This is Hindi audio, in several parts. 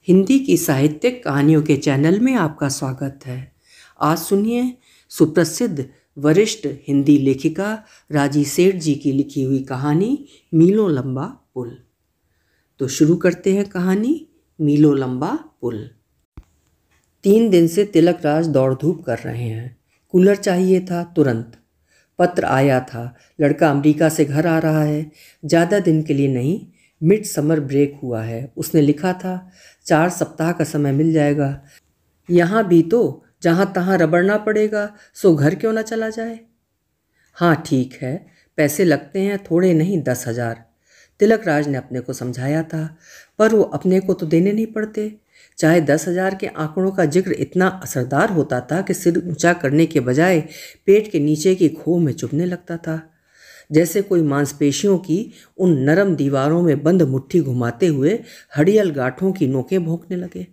हिंदी की साहित्यिक कहानियों के चैनल में आपका स्वागत है। आज सुनिए सुप्रसिद्ध वरिष्ठ हिंदी लेखिका राजी सेठ जी की लिखी हुई कहानी मीलों लंबा पुल। तो शुरू करते हैं कहानी मीलों लंबा पुल। 3 दिन से तिलक राज दौड़ धूप कर रहे हैं। कूलर चाहिए था तुरंत। पत्र आया था, लड़का अमेरिका से घर आ रहा है, ज़्यादा दिन के लिए नहीं, मिड समर ब्रेक हुआ है। उसने लिखा था 4 सप्ताह का समय मिल जाएगा। यहाँ भी तो जहाँ तहाँ रबड़ना पड़ेगा, सो घर क्यों ना चला जाए। हाँ ठीक है, पैसे लगते हैं, थोड़े नहीं 10,000। तिलक राज ने अपने को समझाया था, पर वो अपने को तो देने नहीं पड़ते। चाहे 10,000 के आंकड़ों का जिक्र इतना असरदार होता था कि सिर ऊंचा करने के बजाय पेट के नीचे की खो में चुभने लगता था, जैसे कोई मांसपेशियों की उन नरम दीवारों में बंद मुट्ठी घुमाते हुए हड़ियल गांठों की नोकें भोंकने लगे।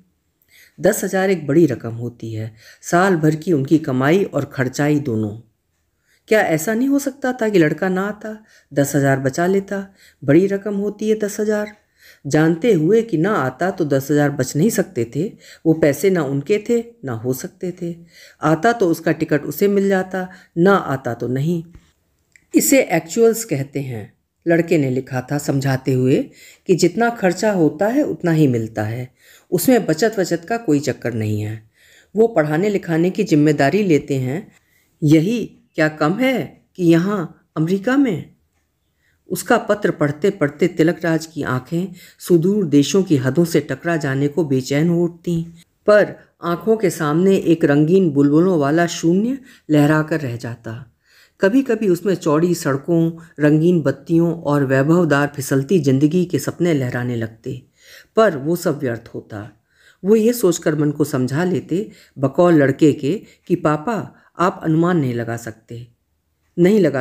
10,000 एक बड़ी रकम होती है, साल भर की उनकी कमाई और खर्चाई दोनों। क्या ऐसा नहीं हो सकता था कि लड़का ना आता, 10,000 बचा लेता? बड़ी रकम होती है 10,000। जानते हुए कि ना आता तो 10,000 बच नहीं सकते थे। वो पैसे ना उनके थे, ना हो सकते थे। आता तो उसका टिकट उसे मिल जाता, ना आता तो नहीं। इसे एक्चुअल्स कहते हैं, लड़के ने लिखा था समझाते हुए कि जितना खर्चा होता है उतना ही मिलता है, उसमें बचत वचत का कोई चक्कर नहीं है। वो पढ़ाने लिखाने की जिम्मेदारी लेते हैं, यही क्या कम है कि यहाँ अमेरिका में। उसका पत्र पढ़ते पढ़ते तिलक राज की आंखें सुदूर देशों की हदों से टकरा जाने को बेचैन हो उठती, पर आंखों के सामने एक रंगीन बुलबुलों वाला शून्य लहरा कर रह जाता। कभी कभी उसमें चौड़ी सड़कों, रंगीन बत्तियों और वैभवदार फिसलती जिंदगी के सपने लहराने लगते, पर वो सब व्यर्थ होता। वो ये सोचकर मन को समझा लेते बकौल लड़के के कि पापा आप अनुमान नहीं लगा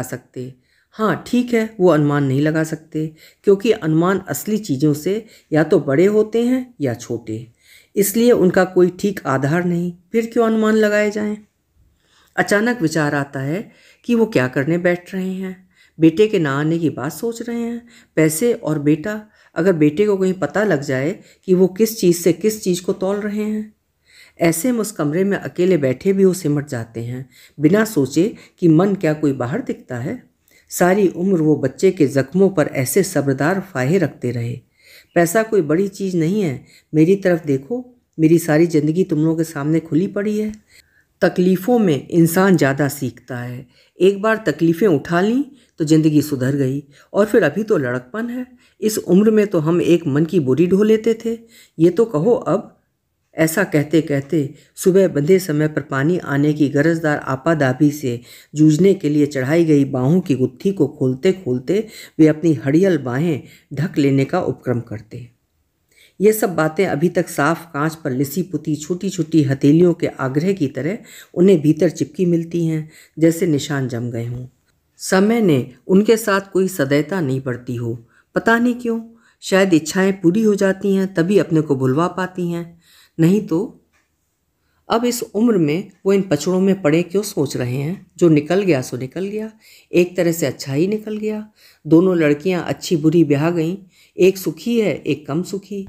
सकते। हाँ ठीक है, वो अनुमान नहीं लगा सकते, क्योंकि अनुमान असली चीज़ों से या तो बड़े होते हैं या छोटे, इसलिए उनका कोई ठीक आधार नहीं। फिर क्यों अनुमान लगाए जाएं? अचानक विचार आता है कि वो क्या करने बैठ रहे हैं। बेटे के ना आने की बात सोच रहे हैं। पैसे और बेटा, अगर बेटे को कहीं पता लग जाए कि वो किस चीज़ से किस चीज़ को तौल रहे हैं। ऐसे में उस कमरे में अकेले बैठे भी वो सिमट जाते हैं, बिना सोचे कि मन क्या कोई बाहर दिखता है। सारी उम्र वो बच्चे के जख्मों पर ऐसे सब्रदार फाहे रखते रहे। पैसा कोई बड़ी चीज़ नहीं है, मेरी तरफ देखो, मेरी सारी ज़िंदगी तुम लोगों के सामने खुली पड़ी है। तकलीफ़ों में इंसान ज़्यादा सीखता है। एक बार तकलीफ़ें उठा लीं तो ज़िंदगी सुधर गई, और फिर अभी तो लड़कपन है। इस उम्र में तो हम एक मन की बोरी ढो लेते थे, ये तो कहो अब। ऐसा कहते कहते सुबह बंधे समय पर पानी आने की गरजदार आपादाबी से जूझने के लिए चढ़ाई गई बाहों की गुत्थी को खोलते खोलते वे अपनी हड़ियल बाहें ढक लेने का उपक्रम करते। ये सब बातें अभी तक साफ कांच पर लिसी पुती छोटी छोटी हथेलियों के आग्रह की तरह उन्हें भीतर चिपकी मिलती हैं, जैसे निशान जम गए हों। समय ने उनके साथ कोई सदैता नहीं बरती हो, पता नहीं क्यों। शायद इच्छाएं पूरी हो जाती हैं तभी अपने को भुलवा पाती हैं, नहीं तो। अब इस उम्र में वो इन पचड़ों में पड़े क्यों सोच रहे हैं। जो निकल गया सो निकल गया, एक तरह से अच्छा ही निकल गया। दोनों लड़कियां अच्छी बुरी ब्याह गईं, एक सुखी है एक कम सुखी।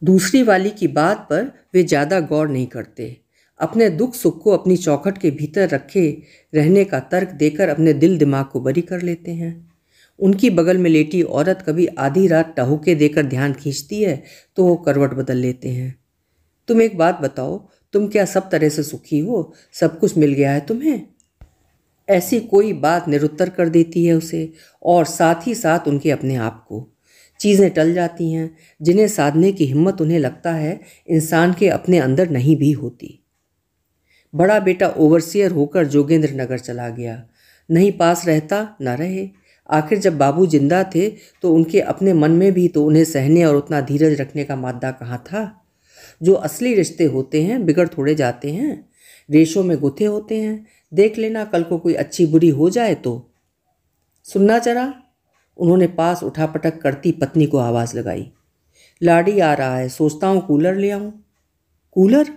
दूसरी वाली की बात पर वे ज़्यादा गौर नहीं करते। अपने दुख सुख को अपनी चौखट के भीतर रखे रहने का तर्क देकर अपने दिल दिमाग को बरी कर लेते हैं। उनकी बगल में लेटी औरत कभी आधी रात टहुके देकर ध्यान खींचती है तो वो करवट बदल लेते हैं। तुम एक बात बताओ, तुम क्या सब तरह से सुखी हो? सब कुछ मिल गया है तुम्हें? ऐसी कोई बात निरुत्तर कर देती है उसे, और साथ ही साथ उनके अपने आप को। चीज़ें टल जाती हैं जिन्हें साधने की हिम्मत उन्हें लगता है इंसान के अपने अंदर नहीं भी होती। बड़ा बेटा ओवरसियर होकर जोगेंद्र नगर चला गया, नहीं पास रहता ना रहे। आखिर जब बाबू जिंदा थे तो उनके अपने मन में भी तो उन्हें सहने और उतना धीरज रखने का मादा कहाँ था। जो असली रिश्ते होते हैं बिगड़ थोड़े जाते हैं, रेशों में गुथे होते हैं। देख लेना कल को कोई अच्छी बुरी हो जाए तो। सुनना जरा, उन्होंने पास उठापटक करती पत्नी को आवाज़ लगाई। लाडी आ रहा है, सोचता हूँ कूलर ले आऊँ। कूलर?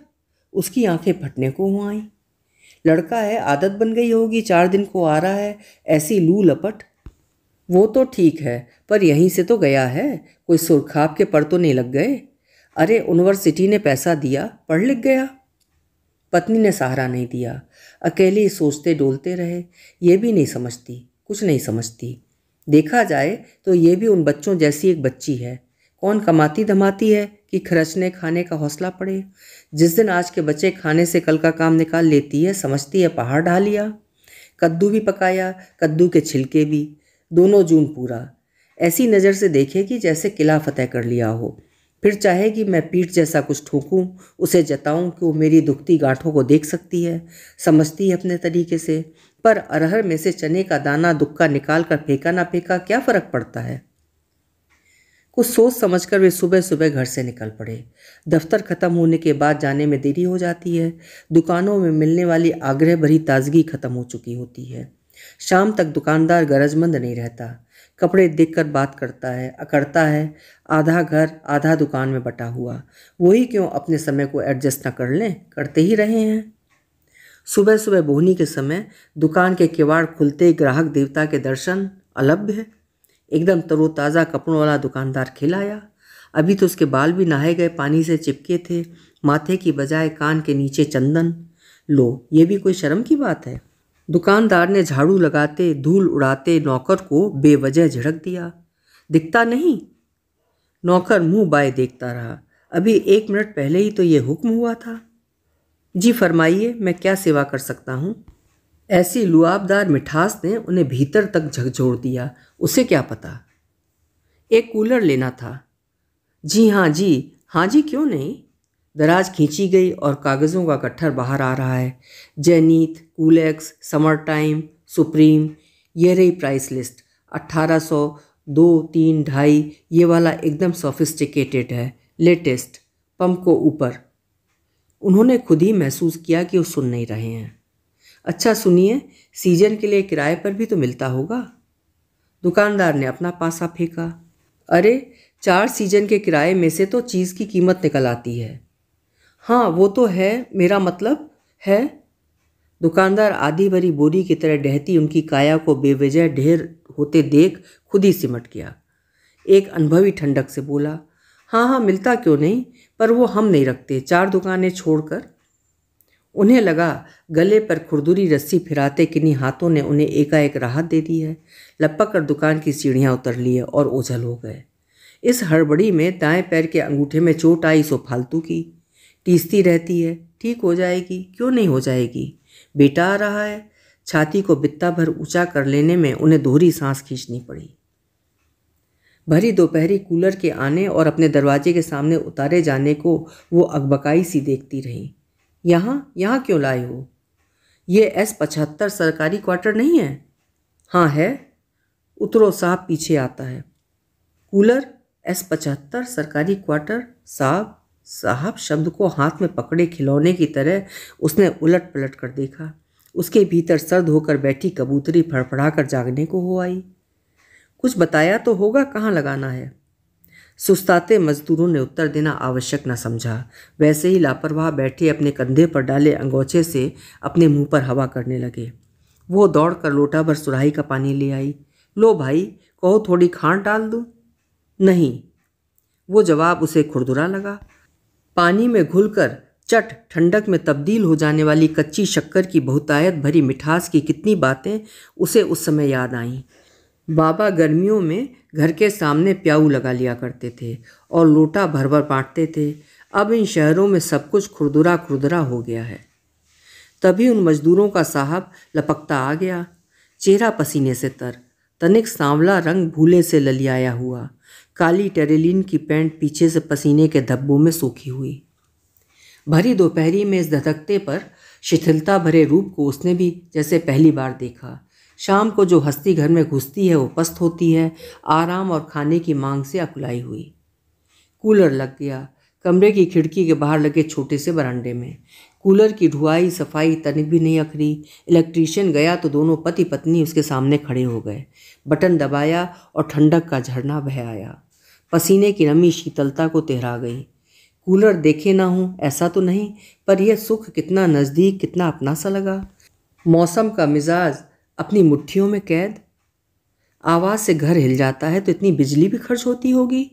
उसकी आंखें फटने को हो आईं। लड़का है, आदत बन गई होगी, 4 दिन को आ रहा है, ऐसी लू लपट। वो तो ठीक है, पर यहीं से तो गया है, कोई सुरखाब के पर तो नहीं लग गए। अरे यूनिवर्सिटी ने पैसा दिया, पढ़ लिख गया। पत्नी ने सहारा नहीं दिया। अकेले ही सोचते डोलते रहे। ये भी नहीं समझती, कुछ नहीं समझती। देखा जाए तो ये भी उन बच्चों जैसी एक बच्ची है। कौन कमाती धमाती है कि खर्चने खाने का हौसला पड़े। जिस दिन आज के बच्चे खाने से कल का काम निकाल लेती है, समझती है पहाड़ ढा लिया। कद्दू भी पकाया, कद्दू के छिलके भी, दोनों जून पूरा। ऐसी नज़र से देखेगी जैसे किला फतेह कर लिया हो। फिर चाहेगी मैं पीठ जैसा कुछ ठोकूं, उसे जताऊं कि वो मेरी दुखती गांठों को देख सकती है, समझती है अपने तरीके से। पर अरहर में से चने का दाना दुक्का निकाल कर फेंका ना फेंका क्या फ़र्क पड़ता है। कुछ सोच समझकर वे सुबह सुबह घर से निकल पड़े। दफ्तर खत्म होने के बाद जाने में देरी हो जाती है। दुकानों में मिलने वाली आग्रह भरी ताजगी खत्म हो चुकी होती है। शाम तक दुकानदार गरजमंद नहीं रहता। कपड़े देखकर बात करता है, अकड़ता है। आधा घर आधा दुकान में बटा हुआ। वही क्यों अपने समय को एडजस्ट न कर लें, करते ही रहे हैं। सुबह सुबह बोहनी के समय दुकान के किवाड़ खुलते ग्राहक देवता के दर्शन अलभ्य है। एकदम तरोताज़ा कपड़ों वाला दुकानदार खिलाया। अभी तो उसके बाल भी नहाए गए पानी से चिपके थे, माथे की बजाय कान के नीचे चंदन। लो, ये भी कोई शर्म की बात है। दुकानदार ने झाड़ू लगाते धूल उड़ाते नौकर को बेवजह झिड़क दिया। दिखता नहीं? नौकर मुंह बाए देखता रहा। अभी 1 मिनट पहले ही तो ये हुक्म हुआ था। जी फरमाइए, मैं क्या सेवा कर सकता हूँ। ऐसी लुआबदार मिठास ने उन्हें भीतर तक झकझोर दिया। उसे क्या पता। एक कूलर लेना था। जी हाँ जी, क्यों नहीं। दराज खींची गई और कागज़ों का गट्ठर बाहर आ रहा है। जैनीत, कूलेक्स, समर टाइम, सुप्रीम, ये रही प्राइस लिस्ट। 1800, 2, 3, 2.5। ये वाला एकदम सोफिस्टिकेटेड है, लेटेस्ट, पंप को ऊपर। उन्होंने खुद ही महसूस किया कि वो सुन नहीं रहे हैं। अच्छा सुनिए, सीजन के लिए किराए पर भी तो मिलता होगा। दुकानदार ने अपना पासा फेंका। अरे 4 सीजन के किराए में से तो चीज़ की कीमत निकल आती है। हाँ वो तो है, मेरा मतलब है। दुकानदार आधी भरी बोरी की तरह डहती उनकी काया को बेवजह ढेर होते देख खुद ही सिमट गया। एक अनुभवी ठंडक से बोला, हाँ मिलता क्यों नहीं, पर वो हम नहीं रखते 4 दुकानें छोड़कर। उन्हें लगा गले पर खुरदुरी रस्सी फिराते किन्हीं हाथों ने उन्हें एकाएक राहत दे दी है। लपक कर दुकान की सीढ़ियाँ उतर लिए और ओझल हो गए। इस हड़बड़ी में दाएं पैर के अंगूठे में चोट आई सो फालतू की। टीसती रहती है, ठीक हो जाएगी, क्यों नहीं हो जाएगी। बेटा आ रहा है। छाती को बित्ता भर ऊंचा कर लेने में उन्हें दोहरी सांस खींचनी पड़ी। भरी दोपहरी कूलर के आने और अपने दरवाजे के सामने उतारे जाने को वो अकबकाई सी देखती रही। यहाँ क्यों लाए हो? ये S75 सरकारी क्वार्टर नहीं है? हाँ है। उतरो साहब, पीछे आता है। कूलर S75 सरकारी क्वार्टर। साहब शब्द को हाथ में पकड़े खिलौने की तरह उसने उलट पलट कर देखा। उसके भीतर सर्द होकर बैठी कबूतरी फड़फड़ा कर जागने को हो आई। कुछ बताया तो होगा कहाँ लगाना है। सुस्ताते मजदूरों ने उत्तर देना आवश्यक न समझा। वैसे ही लापरवाह बैठे अपने कंधे पर डाले अंगोछे से अपने मुंह पर हवा करने लगे। वो दौड़कर लोटा भर सुराही का पानी ले आई। लो भाई, कहो थोड़ी खांड डाल दूं? नहीं। वो जवाब उसे खुरदुरा लगा। पानी में घुलकर चट ठंडक में तब्दील हो जाने वाली कच्ची शक्कर की बहुतायत भरी मिठास की कितनी बातें उसे उस समय याद आईं। बाबा गर्मियों में घर के सामने प्याऊ लगा लिया करते थे और लोटा भर भर बांटते थे। अब इन शहरों में सब कुछ खुरदुरा खुरदुरा हो गया है। तभी उन मजदूरों का साहब लपकता आ गया। चेहरा पसीने से तर, तनिक सांवला रंग भूले से ललियाया हुआ, काली टेरेलिन की पैंट पीछे से पसीने के धब्बों में सूखी हुई। भरी दोपहरी में इस धधकते पर शिथिलता भरे रूप को उसने भी जैसे पहली बार देखा। शाम को जो हस्ती घर में घुसती है वो पस्त होती है, आराम और खाने की मांग से अकुलाई हुई। कूलर लग गया कमरे की खिड़की के बाहर लगे छोटे से बरामदे में। कूलर की धुआई सफाई तनिक भी नहीं अखरी। इलेक्ट्रीशियन गया तो दोनों पति पत्नी उसके सामने खड़े हो गए। बटन दबाया और ठंडक का झरना बह आया। पसीने की नमी शीतलता को तिहरा गई। कूलर देखे ना हूँ ऐसा तो नहीं, पर यह सुख कितना नज़दीक, कितना अपना सा लगा। मौसम का मिजाज अपनी मुट्ठियों में कैद। आवाज़ से घर हिल जाता है तो इतनी बिजली भी खर्च होती होगी।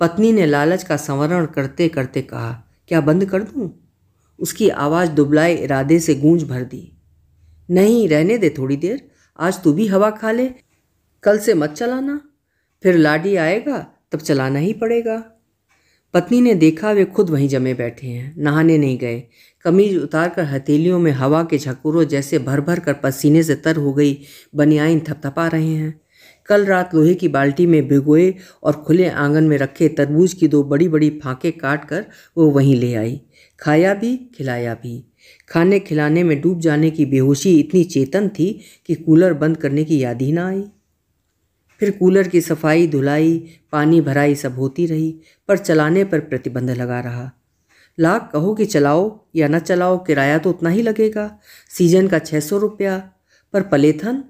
पत्नी ने लालच का संवरण करते करते कहा, क्या बंद कर दूं? उसकी आवाज़ दुबलाए इरादे से गूंज भर दी। नहीं, रहने दे थोड़ी देर, आज तू भी हवा खा ले, कल से मत चलाना, फिर लाडी आएगा तब चलाना ही पड़ेगा। पत्नी ने देखा वे खुद वहीं जमे बैठे हैं, नहाने नहीं गए। कमीज उतारकर हथेलियों में हवा के झकोरों जैसे भर भर कर पसीने से तर हो गई बनियाइन थपथपा रहे हैं। कल रात लोहे की बाल्टी में भिगोए और खुले आंगन में रखे तरबूज की 2 बड़ी बड़ी फांकें काट कर वो वहीं ले आई। खाया भी खिलाया भी। खाने खिलाने में डूब जाने की बेहोशी इतनी चेतन थी कि कूलर बंद करने की याद ही ना आई। फिर कूलर की सफाई धुलाई पानी भराई सब होती रही, पर चलाने पर प्रतिबंध लगा रहा। लाख कहो कि चलाओ या न चलाओ, किराया तो उतना ही लगेगा, सीजन का 600 रुपया। पर पलेथन,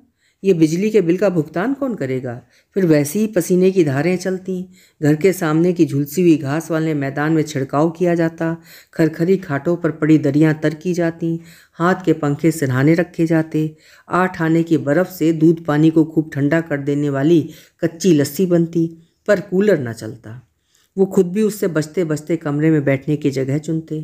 ये बिजली के बिल का भुगतान कौन करेगा? फिर वैसे ही पसीने की धारें चलती। घर के सामने की झुलसी हुई घास वाले मैदान में छिड़काव किया जाता, खरखरी खाटों पर पड़ी दरियां तर की जाती, हाथ के पंखे सिरहाने रखे जाते, 8 आने की बर्फ़ से दूध पानी को खूब ठंडा कर देने वाली कच्ची लस्सी बनती, पर कूलर न चलता। वो खुद भी उससे बचते बचते कमरे में बैठने की जगह चुनते।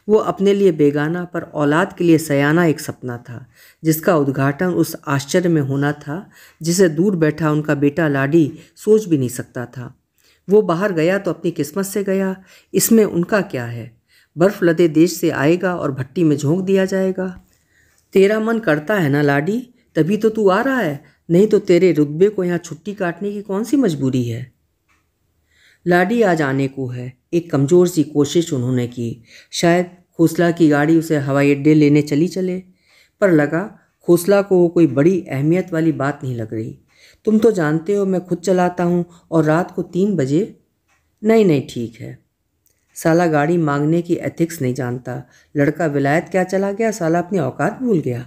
वो अपने लिए बेगाना पर औलाद के लिए सयाना एक सपना था, जिसका उद्घाटन उस आश्चर्य में होना था जिसे दूर बैठा उनका बेटा लाडी सोच भी नहीं सकता था। वो बाहर गया तो अपनी किस्मत से गया, इसमें उनका क्या है? बर्फ़ लदे देश से आएगा और भट्टी में झोंक दिया जाएगा। तेरा मन करता है ना लाडी, तभी तो तू आ रहा है, नहीं तो तेरे रुतबे को यहाँ छुट्टी काटने की कौन सी मजबूरी है? लाडी आज आने को है। एक कमज़ोर सी कोशिश उन्होंने की, शायद खोसला की गाड़ी उसे हवाई अड्डे लेने चले, पर लगा खोसला को वो कोई बड़ी अहमियत वाली बात नहीं लग रही। तुम तो जानते हो मैं खुद चलाता हूँ और रात को 3 बजे। नहीं ठीक है। साला गाड़ी मांगने की एथिक्स नहीं जानता। लड़का विलायत क्या चला गया, साला अपनी औकात भूल गया।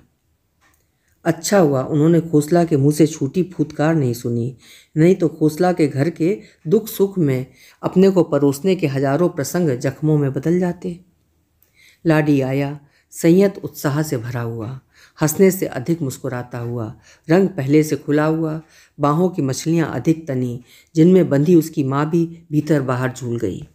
अच्छा हुआ उन्होंने खोसला के मुंह से छूटी फूटकार नहीं सुनी, नहीं तो खोसला के घर के दुख सुख में अपने को परोसने के हजारों प्रसंग जख्मों में बदल जाते। लाडी आया, संयत उत्साह से भरा हुआ, हंसने से अधिक मुस्कुराता हुआ, रंग पहले से खुला हुआ, बाहों की मछलियां अधिक तनी, जिनमें बंधी उसकी माँ भी भीतर बाहर झूल गई।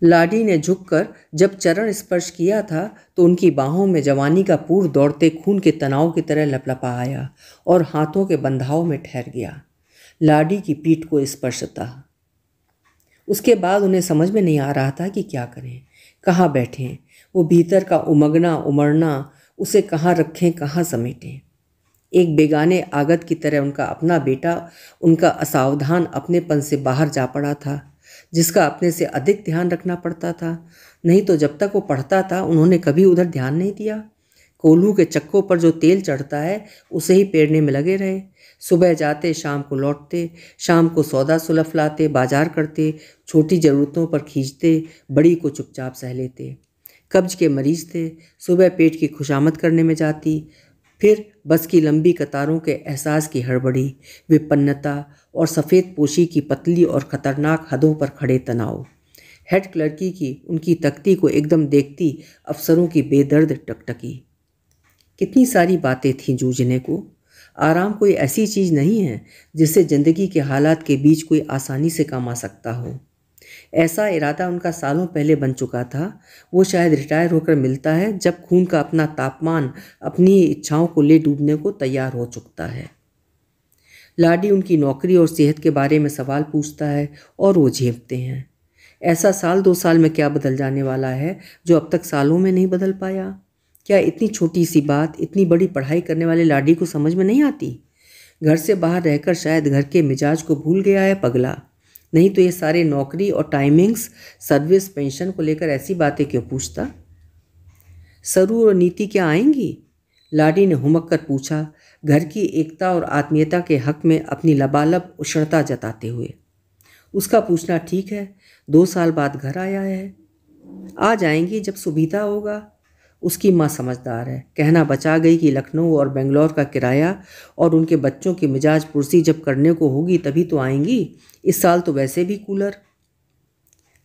लाडी ने झुककर जब चरण स्पर्श किया था तो उनकी बाहों में जवानी का पूर दौड़ते खून के तनाव की तरह लपलपा आया और हाथों के बंधाव में ठहर गया। लाडी की पीठ को स्पर्शता। उसके बाद उन्हें समझ में नहीं आ रहा था कि क्या करें, कहाँ बैठें। वो भीतर का उमगना उमड़ना, उसे कहाँ रखें, कहाँ समेटें। एक बेगाने आगत की तरह उनका अपना बेटा उनका असावधान अपनेपन से बाहर जा पड़ा था, जिसका अपने से अधिक ध्यान रखना पड़ता था। नहीं तो जब तक वो पढ़ता था उन्होंने कभी उधर ध्यान नहीं दिया। कोल्हू के चक्कों पर जो तेल चढ़ता है उसे ही पेरने में लगे रहे। सुबह जाते शाम को लौटते, शाम को सौदा सुलफ लाते, बाजार करते, छोटी ज़रूरतों पर खींचते, बड़ी को चुपचाप सह लेते। कब्ज के मरीज थे, सुबह पेट की खुशामद करने में जाती, फिर बस की लंबी कतारों के एहसास की हड़बड़ी, विपन्नता और सफ़ेद पोशी की पतली और ख़तरनाक हदों पर खड़े तनाव। हेड क्लर्की की उनकी तख्ती को एकदम देखती अफसरों की बेदर्द टकटकी। कितनी सारी बातें थीं जूझने को। आराम कोई ऐसी चीज़ नहीं है जिसे ज़िंदगी के हालात के बीच कोई आसानी से कमा सकता हो। ऐसा इरादा उनका सालों पहले बन चुका था। वो शायद रिटायर होकर मिलता है जब खून का अपना तापमान अपनी इच्छाओं को ले डूबने को तैयार हो चुकता है। लाडी उनकी नौकरी और सेहत के बारे में सवाल पूछता है और वो झेपते हैं। ऐसा 1-2 साल में क्या बदल जाने वाला है जो अब तक सालों में नहीं बदल पाया? क्या इतनी छोटी सी बात इतनी बड़ी पढ़ाई करने वाले लाडी को समझ में नहीं आती? घर से बाहर रहकर शायद घर के मिजाज को भूल गया है पगला। नहीं तो ये सारे नौकरी और टाइमिंग्स, सर्विस, पेंशन को लेकर ऐसी बातें क्यों पूछता? सरू और नीति क्या आएंगी? लाडी ने हुमक कर पूछा, घर की एकता और आत्मीयता के हक में अपनी लबालब उष्णता जताते हुए। उसका पूछना ठीक है, 2 साल बाद घर आया है। आ जाएंगी जब सुविधा होगा। उसकी माँ समझदार है, कहना बचा गई कि लखनऊ और बेंगलोर का किराया और उनके बच्चों की मिजाज पुरसी जब करने को होगी तभी तो आएंगी। इस साल तो वैसे भी कूलर।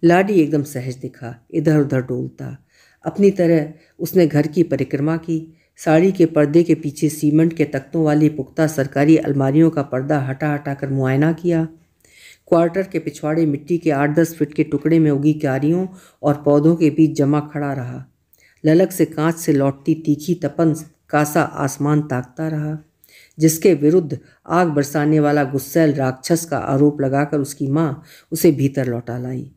लाडी एकदम सहज दिखा, इधर उधर डोलता। अपनी तरह उसने घर की परिक्रमा की, साड़ी के पर्दे के पीछे सीमेंट के तख्तों वाली पुख्ता सरकारी अलमारियों का पर्दा हटा हटा कर मुआयना किया। क्वार्टर के पिछवाड़े मिट्टी के 8-10 फीट के टुकड़े में उगी क्यारियों और पौधों के बीच जमा खड़ा रहा। ललक से कांच से लौटती तीखी तपन कासा आसमान ताकता रहा, जिसके विरुद्ध आग बरसाने वाला गुस्सैल राक्षस का आरोप लगाकर उसकी माँ उसे भीतर लौटा लाई।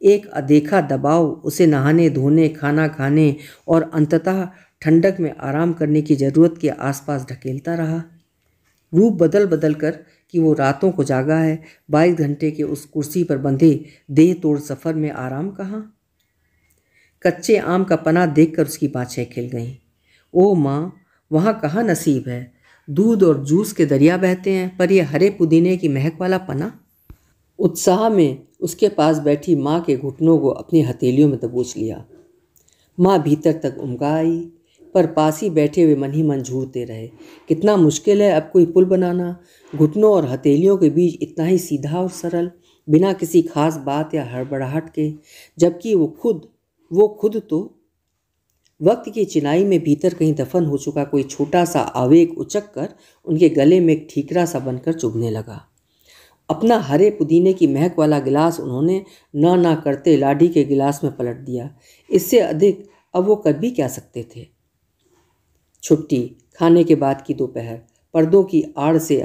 एक अदेखा दबाव उसे नहाने धोने, खाना खाने और अंततः ठंडक में आराम करने की जरूरत के आसपास ढकेलता रहा। रूप बदल बदल कर कि वो रातों को जागा है, 22 घंटे के उस कुर्सी पर बंधे देह तोड़ सफ़र में आराम कहाँ। कच्चे आम का पना देखकर उसकी बाँछें खिल गईं। ओह माँ, वहाँ कहाँ नसीब है। दूध और जूस के दरिया बहते हैं, पर यह हरे पुदीने की महक वाला पना। उत्साह में उसके पास बैठी माँ के घुटनों को अपनी हथेलियों में दबोच लिया। माँ भीतर तक उमगा आई, पर पास ही बैठे हुए मन ही मन झूरते रहे। कितना मुश्किल है अब कोई पुल बनाना, घुटनों और हथेलियों के बीच इतना ही सीधा और सरल, बिना किसी खास बात या हड़बड़ाहट के, जबकि वो खुद तो वक्त की चिनाई में भीतर कहीं दफन हो चुका कोई छोटा सा आवेग उचक कर उनके गले में एक ठीकरा सा बनकर चुभने लगा। अपना हरे पुदीने की महक वाला गिलास उन्होंने ना करते लाडी के गिलास में पलट दिया। इससे अधिक अब वो कर भी क्या सकते थे। छुट्टी, खाने के बाद की दोपहर, पर्दों की आड़ से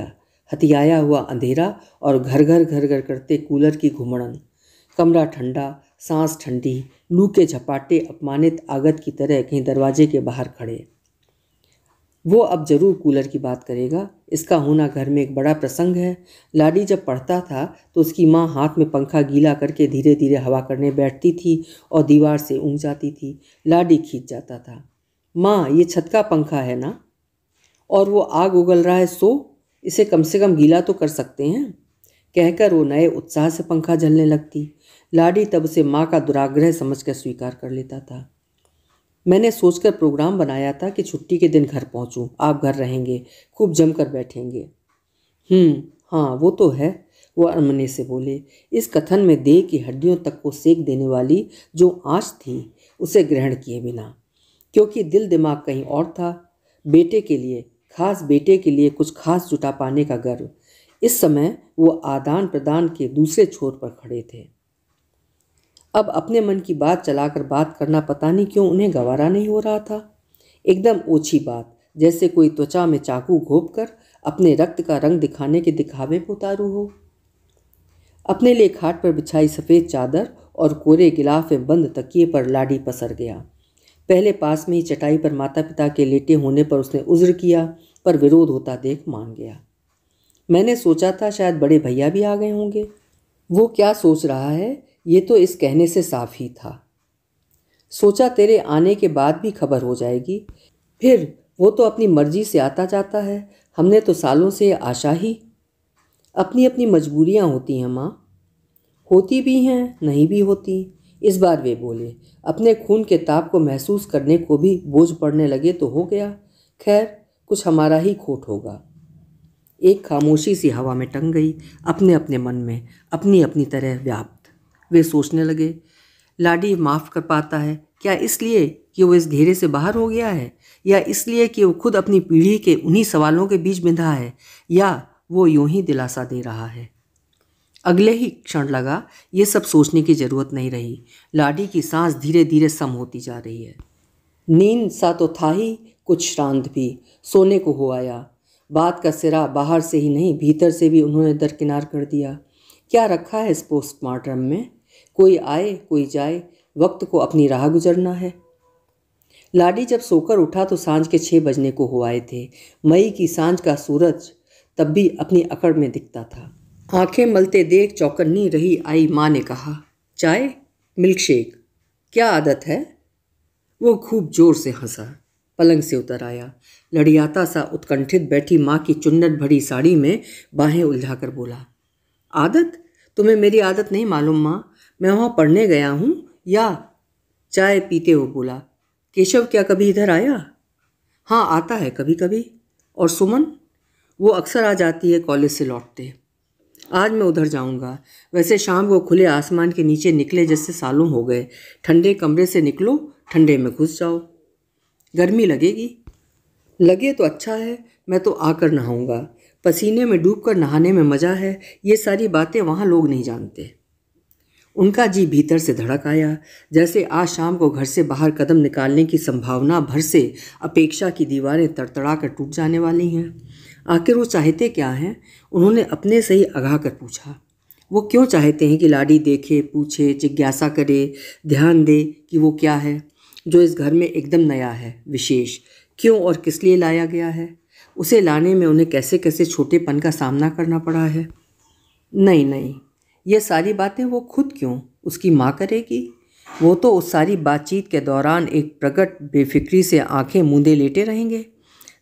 हथियाया हुआ अंधेरा और घर घर करते कूलर की घुमड़न, कमरा ठंडा, सांस ठंडी, लू के झपाटे अपमानित आगत की तरह कहीं दरवाजे के बाहर खड़े। वो अब जरूर कूलर की बात करेगा, इसका होना घर में एक बड़ा प्रसंग है। लाडी जब पढ़ता था तो उसकी माँ हाथ में पंखा गीला करके धीरे धीरे हवा करने बैठती थी और दीवार से ऊँग जाती थी। लाडी खींच जाता था, माँ ये छत का पंखा है ना, और वो आग उगल रहा है, सो इसे कम से कम गीला तो कर सकते हैं, कहकर वो नए उत्साह से पंखा झलने लगती। लाडी तब उसे माँ का दुराग्रह समझकर स्वीकार कर लेता था। मैंने सोचकर प्रोग्राम बनाया था कि छुट्टी के दिन घर पहुँचूँ, आप घर रहेंगे, खूब जमकर बैठेंगे। हाँ वो तो है, वो अनमने से बोले। इस कथन में देह की हड्डियों तक को सेक देने वाली जो आँच थी उसे ग्रहण किए बिना, क्योंकि दिल दिमाग कहीं और था। बेटे के लिए, खास बेटे के लिए कुछ खास जुटा पाने का गर्व। इस समय वो आदान प्रदान के दूसरे छोर पर खड़े थे। अब अपने मन की बात चलाकर बात करना पता नहीं क्यों उन्हें गवारा नहीं हो रहा था। एकदम ओछी बात, जैसे कोई त्वचा में चाकू घोंपकर अपने रक्त का रंग दिखाने के दिखावे पर उतारू हो। अपने लिए खाट पर बिछाई सफ़ेद चादर और कोरे गिलाफ में बंद तकिए पर लाडी पसर गया। पहले पास में ही चटाई पर माता पिता के लेटे होने पर उसने उज़्र किया, पर विरोध होता देख मान गया। मैंने सोचा था शायद बड़े भैया भी आ गए होंगे। वो क्या सोच रहा है ये तो इस कहने से साफ ही था। सोचा तेरे आने के बाद भी खबर हो जाएगी, फिर वो तो अपनी मर्जी से आता जाता है, हमने तो सालों से आशा ही। अपनी अपनी मजबूरियां होती हैं माँ, होती भी हैं नहीं भी होती। इस बार वे बोले। अपने खून के ताप को महसूस करने को भी बोझ पड़ने लगे तो हो गया। खैर कुछ हमारा ही खोट होगा। एक खामोशी सी हवा में टंग गई, अपने अपने मन में अपनी अपनी तरह व्याप्त। वे सोचने लगे, लाडी माफ़ कर पाता है क्या इसलिए कि वो इस घेरे से बाहर हो गया है, या इसलिए कि वो खुद अपनी पीढ़ी के उन्हीं सवालों के बीच बिंधा है, या वो यूं ही दिलासा दे रहा है। अगले ही क्षण लगा ये सब सोचने की जरूरत नहीं रही। लाडी की सांस धीरे धीरे सम होती जा रही है। नींद सा तो था ही, कुछ श्रांत भी, सोने को हो आया। बात का सिरा बाहर से ही नहीं भीतर से भी उन्होंने दरकिनार कर दिया। क्या रखा है इस पोस्टमार्टम में, कोई आए कोई जाए, वक्त को अपनी राह गुजरना है। लाडी जब सोकर उठा तो सांझ के 6 बजने को हो आए थे। मई की सांझ का सूरज तब भी अपनी अकड़ में दिखता था। आंखें मलते देख चौकन्नी रही आई माँ ने कहा, चाय, मिल्कशेक, क्या आदत है। वो खूब जोर से हंसा, पलंग से उतर आया, लड़ियाता सा उत्कंठित बैठी माँ की चुन्नट भरी साड़ी में बाहें उलझाकर बोला, आदत, तुम्हें मेरी आदत नहीं मालूम माँ, मैं वहाँ पढ़ने गया हूँ। या चाय पीते हुए बोला, केशव क्या कभी इधर आया। हाँ आता है कभी कभी। और सुमन, वो अक्सर आ जाती है कॉलेज से लौटते। आज मैं उधर जाऊंगा। वैसे शाम को खुले आसमान के नीचे निकले जैसे सालों हो गए। ठंडे कमरे से निकलो, ठंडे में घुस जाओ। गर्मी लगेगी। लगे तो अच्छा है, मैं तो आकर नहाऊंगा। पसीने में डूबकर नहाने में मज़ा है, ये सारी बातें वहाँ लोग नहीं जानते। उनका जी भीतर से धड़क आया, जैसे आज शाम को घर से बाहर कदम निकालने की संभावना भर से अपेक्षा की दीवारें तड़तड़ा कर टूट जाने वाली हैं। आखिर वो चाहते क्या हैं? उन्होंने अपने से ही अघा कर पूछा। वो क्यों चाहते हैं कि लाडी देखे, पूछे, जिज्ञासा करे, ध्यान दे कि वो क्या है जो इस घर में एकदम नया है, विशेष? क्यों और किस लिए लाया गया है? उसे लाने में उन्हें कैसे कैसे छोटेपन का सामना करना पड़ा है। नहीं नहीं, ये सारी बातें वो खुद क्यों, उसकी माँ करेगी। वो तो उस सारी बातचीत के दौरान एक प्रकट बेफिक्री से आंखें मूंदे लेटे रहेंगे,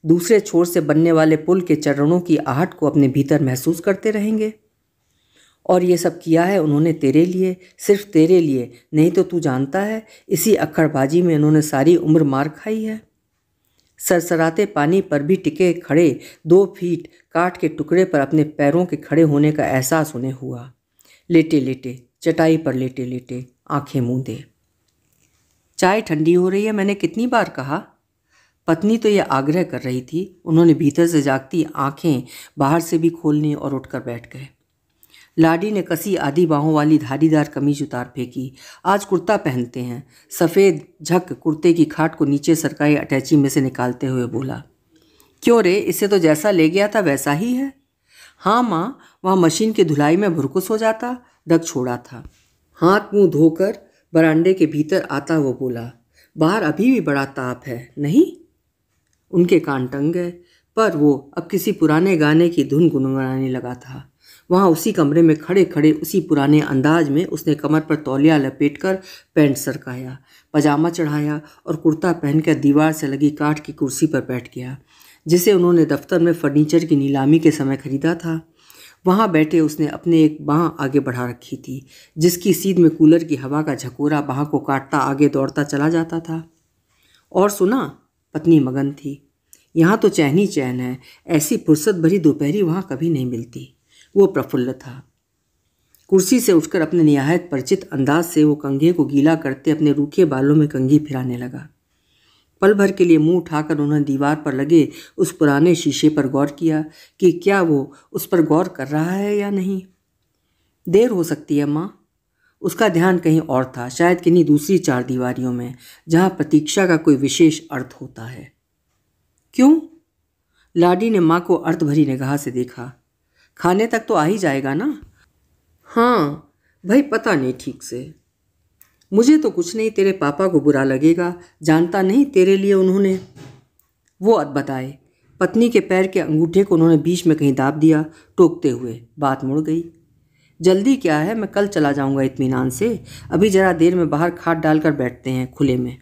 दूसरे छोर से बनने वाले पुल के चरणों की आहट को अपने भीतर महसूस करते रहेंगे। और ये सब किया है उन्होंने तेरे लिए, सिर्फ तेरे लिए। नहीं तो तू जानता है, इसी अक्खड़बाजी में उन्होंने सारी उम्र मार खाई है। सरसराते पानी पर भी टिके खड़े 2 फीट काठ के टुकड़े पर अपने पैरों के खड़े होने का एहसास उन्हें हुआ। लेटे लेटे, चटाई पर लेटे लेटे, आंखें मूंदे। चाय ठंडी हो रही है, मैंने कितनी बार कहा। पत्नी तो यह आग्रह कर रही थी। उन्होंने भीतर से जागती आंखें बाहर से भी खोलनी और उठकर बैठ गए। लाडी ने कसी आधी बाहों वाली धारीदार कमीज उतार फेंकी। आज कुर्ता पहनते हैं। सफ़ेद झक कुर्ते की खाट को नीचे सरकाई अटैची में से निकालते हुए बोला, क्यों रे, इससे तो जैसा ले गया था वैसा ही है। हाँ माँ, वहाँ मशीन की धुलाई में भुरकुस हो जाता, डग छोड़ा था। हाथ मुंह धोकर बरामदे के भीतर आता वो बोला, बाहर अभी भी बड़ा ताप है नहीं? उनके कान टंग गए, पर वो अब किसी पुराने गाने की धुन गुनगुनाने लगा था। वहाँ उसी कमरे में खड़े खड़े उसी पुराने अंदाज में उसने कमर पर तौलिया लपेटकर पैंट सरकाया, पजामा चढ़ाया और कुर्ता पहनकर दीवार से लगी काठ की कुर्सी पर बैठ गया, जिसे उन्होंने दफ्तर में फर्नीचर की नीलामी के समय खरीदा था। वहाँ बैठे उसने अपने एक बाँह आगे बढ़ा रखी थी, जिसकी सीध में कूलर की हवा का झकोरा बाँह को काटता आगे दौड़ता चला जाता था। और सुना, पत्नी मगन थी। यहाँ तो चैन ही चैन है, ऐसी फुर्सत भरी दोपहरी वहाँ कभी नहीं मिलती। वो प्रफुल्ल था। कुर्सी से उठकर अपने निहायत परिचित अंदाज से वो कंघे को गीला करते अपने रूखे बालों में कंघी फिराने लगा। पल भर के लिए मुंह उठाकर उन्होंने दीवार पर लगे उस पुराने शीशे पर गौर किया कि क्या वो उस पर गौर कर रहा है या नहीं। देर हो सकती है माँ। उसका ध्यान कहीं और था, शायद किन्हीं दूसरी चार दीवारियों में, जहाँ प्रतीक्षा का कोई विशेष अर्थ होता है। क्यों? लाडी ने माँ को अर्थ भरी निगाह से देखा। खाने तक तो आ ही जाएगा ना? हाँ भाई, पता नहीं ठीक से। मुझे तो कुछ नहीं, तेरे पापा को बुरा लगेगा, जानता नहीं तेरे लिए उन्होंने। वो अदबदाए। पत्नी के पैर के अंगूठे को उन्होंने बीच में कहीं दाब दिया, टोकते हुए। बात मुड़ गई। जल्दी क्या है, मैं कल चला जाऊंगा इत्मीनान से। अभी जरा देर में बाहर खाट डालकर बैठते हैं खुले में।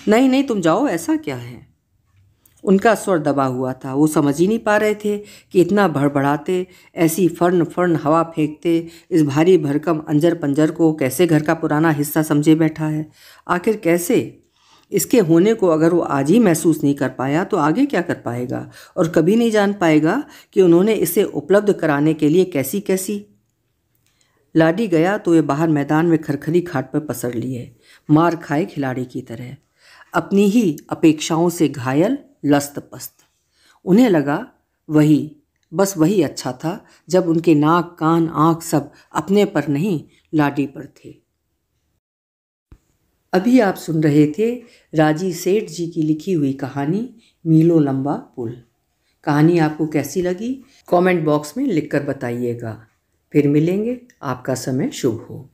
नहीं नहीं, तुम जाओ, ऐसा क्या है? उनका स्वर दबा हुआ था। वो समझ ही नहीं पा रहे थे कि इतना भड़बड़ाते, ऐसी फर्न फर्न हवा फेंकते इस भारी भरकम अंजर पंजर को कैसे घर का पुराना हिस्सा समझे बैठा है। आखिर कैसे? इसके होने को अगर वो आज ही महसूस नहीं कर पाया तो आगे क्या कर पाएगा, और कभी नहीं जान पाएगा कि उन्होंने इसे उपलब्ध कराने के लिए कैसी कैसी। लाडी गया तो वे बाहर मैदान में खरखरी खाट पर पसर लिए, मार खाए खिलाड़ी की तरह, अपनी ही अपेक्षाओं से घायल, लस्त पस्त। उन्हें लगा वही, बस वही अच्छा था जब उनके नाक, कान, आँख सब अपने पर नहीं, लाडी पर थे। अभी आप सुन रहे थे राजी सेठ जी की लिखी हुई कहानी मीलों लंबा पुल। कहानी आपको कैसी लगी कमेंट बॉक्स में लिखकर बताइएगा। फिर मिलेंगे। आपका समय शुभ हो।